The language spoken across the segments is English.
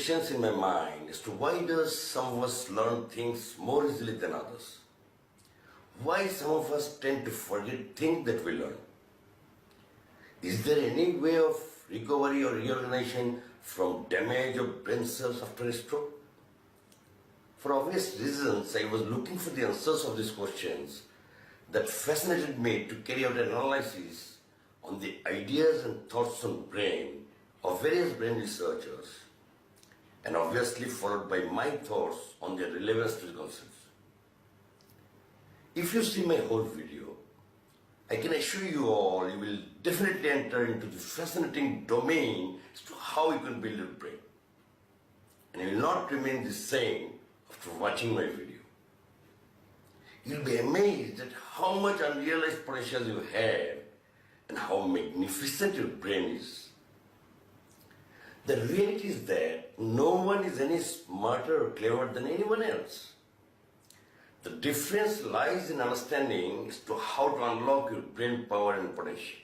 questions in my mind as to why does some of us learn things more easily than others? Why some of us tend to forget things that we learn? Is there any way of recovery or reorganization from damage of brain cells after a stroke? For obvious reasons, I was looking for the answers of these questions that fascinated me to carry out an analysis on the ideas and thoughts on brain of various brain researchers, and obviously followed by my thoughts on their relevance to the concepts. If you see my whole video, I can assure you all you will definitely enter into the fascinating domain as to how you can build a brain. And you will not remain the same after watching my video. You'll be amazed at how much unrealized potential you have and how magnificent your brain is. The reality is that no one is any smarter or cleverer than anyone else. The difference lies in understanding as to how to unlock your brain power and potential.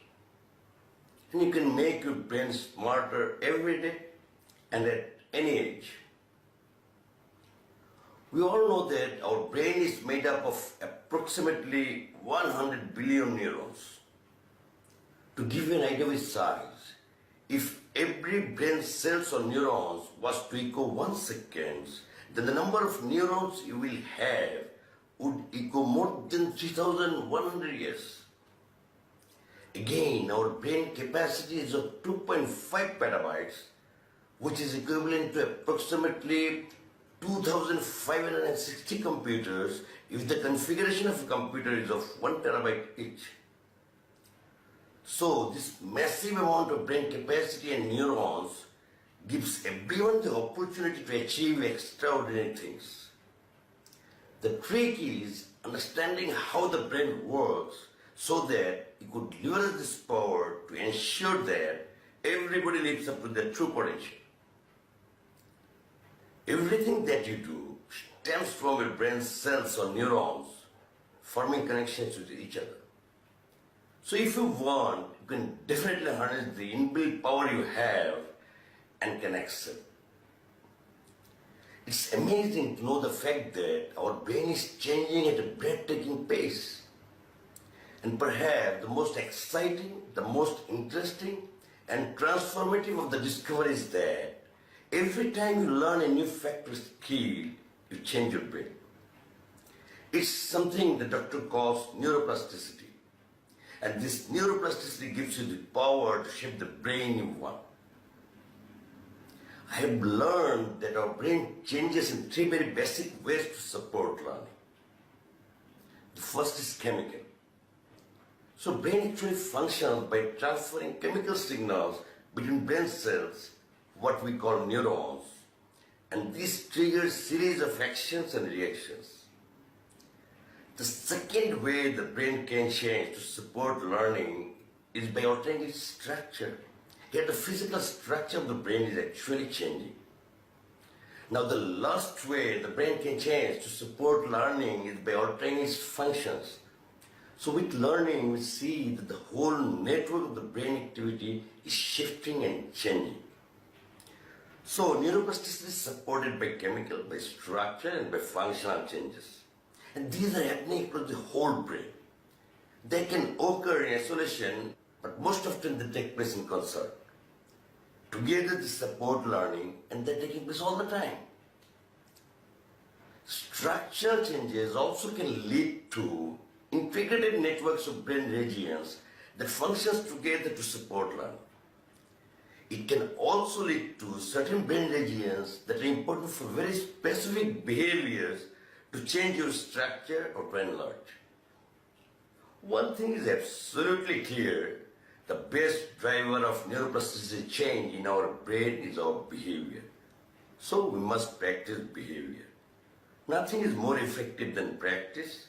And you can make your brain smarter every day and at any age. We all know that our brain is made up of approximately 100 billion neurons. To give you an idea of its size, if every brain cells or neurons was to echo 1 second, then the number of neurons you will have would echo more than 3,100 years. Again, our brain capacity is of 2.5 petabytes, which is equivalent to approximately 2,560 computers if the configuration of a computer is of 1 terabyte each. So this massive amount of brain capacity and neurons gives everyone the opportunity to achieve extraordinary things. The trick is understanding how the brain works so that you could leverage this power to ensure that everybody lives up to their true potential. Everything that you do stems from your brain cells or neurons forming connections with each other. So if you want, you can definitely harness the inbuilt power you have and can excel. It's amazing to know the fact that our brain is changing at a breathtaking pace. And perhaps the most exciting, the most interesting and transformative of the discovery is that every time you learn a new fact or skill, you change your brain. It's something the doctor calls neuroplasticity. And this neuroplasticity gives you the power to shape the brain you want. I have learned that our brain changes in 3 very basic ways to support learning. The first is chemical. So brain actually functions by transferring chemical signals between brain cells, what we call neurons, and this triggers series of actions and reactions. The second way the brain can change to support learning is by altering its structure. Here the physical structure of the brain is actually changing. Now the last way the brain can change to support learning is by altering its functions. So with learning we see that the whole network of the brain activity is shifting and changing. So neuroplasticity is supported by chemical, by structure and by functional changes. And these are happening across the whole brain. They can occur in isolation, but most often they take place in concert. Together they support learning and they're taking place all the time. Structural changes also can lead to integrated networks of brain regions that functions together to support learning. It can also lead to certain brain regions that are important for very specific behaviors to change your structure or to enlarge. One thing is absolutely clear, the best driver of neuroplasticity change in our brain is our behavior. So we must practice behavior. Nothing is more effective than practice,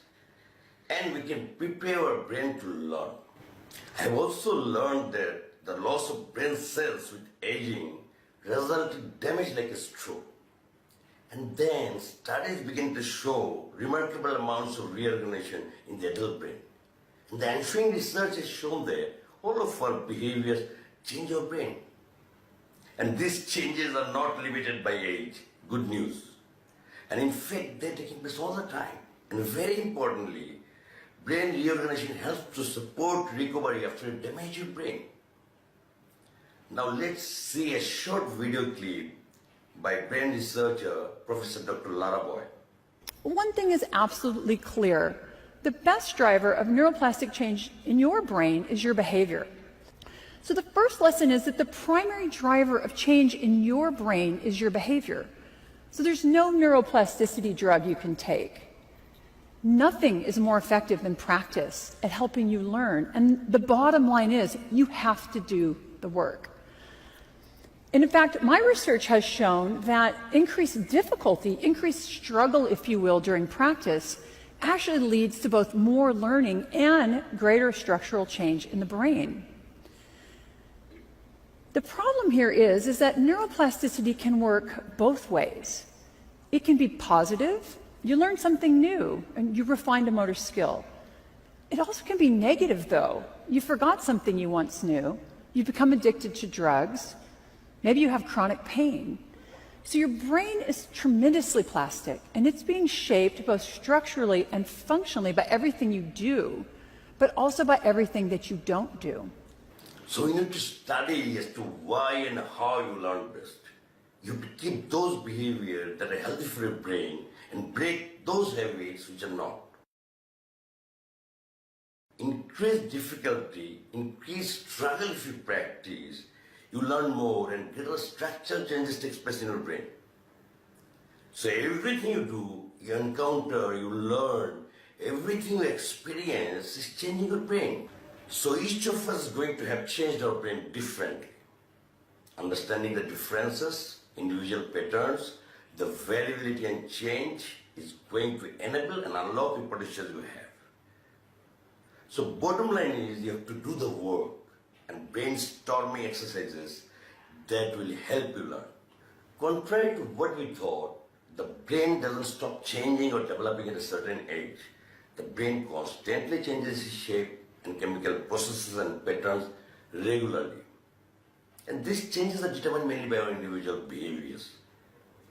and we can prepare our brain to learn. I have also learned that the loss of brain cells with aging results in damage like a stroke. And then studies begin to show remarkable amounts of reorganization in the adult brain. And the ensuing research has shown that all of our behaviors change our brain. And these changes are not limited by age. Good news. And in fact, they're taking place all the time. And very importantly, brain reorganization helps to support recovery after a damaged brain. Now let's see a short video clip by brain researcher Prof Dr. Lara Boyd. One thing is absolutely clear. The best driver of neuroplastic change in your brain is your behavior. So the first lesson is that the primary driver of change in your brain is your behavior. So there's no neuroplasticity drug you can take. Nothing is more effective than practice at helping you learn. And the bottom line is you have to do the work. And in fact, my research has shown that increased difficulty, increased struggle, if you will, during practice actually leads to both more learning and greater structural change in the brain. The problem here is that neuroplasticity can work both ways. It can be positive. You learn something new and you refined a motor skill. It also can be negative, though. You forgot something you once knew. You become addicted to drugs. Maybe you have chronic pain. So your brain is tremendously plastic, and it's being shaped both structurally and functionally by everything you do, but also by everything that you don't do. So you need to study as to why and how you learn best. You have to keep those behaviors that are healthy for your brain and break those habits which are not. Increased difficulty, increased struggle if you practice, you learn more and greater structural changes take place in your brain. So everything you do, you encounter, you learn, everything you experience is changing your brain. So each of us is going to have changed our brain differently. Understanding the differences, individual patterns, the variability and change is going to enable and unlock the potential you have. So bottom line is you have to do the work and brainstorming exercises that will help you learn. Contrary to what we thought, the brain doesn't stop changing or developing at a certain age. The brain constantly changes its shape and chemical processes and patterns regularly. And these changes are determined mainly by our individual behaviors.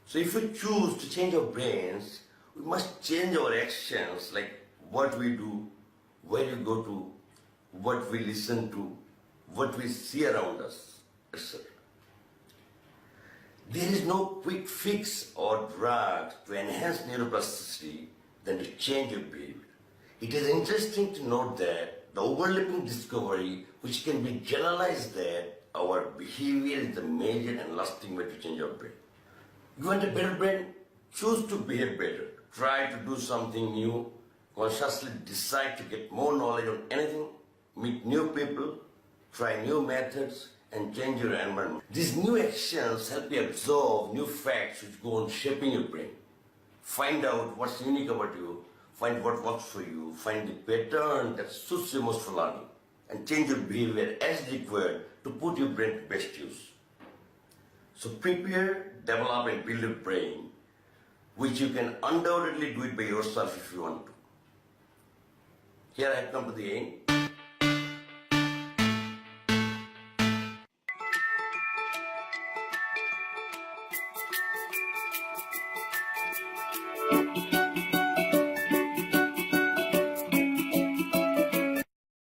So if we choose to change our brains, we must change our actions, like what we do, where we go to, what we listen to, what we see around us, etc. There is no quick fix or drug to enhance neuroplasticity than to change your behavior. It is interesting to note that the overlapping discovery, which can be generalized, that our behavior is the major and lasting way to change our brain. You want a better brain? Choose to behave better. Try to do something new. Consciously decide to get more knowledge on anything. Meet new people. Try new methods and change your environment. These new actions help you absorb new facts which go on shaping your brain. Find out what's unique about you. Find what works for you. Find the pattern that suits you most for learning. And change your behavior as required to put your brain to best use. So prepare, develop and build a brain, which you can undoubtedly do it by yourself if you want to. Here I have come to the end.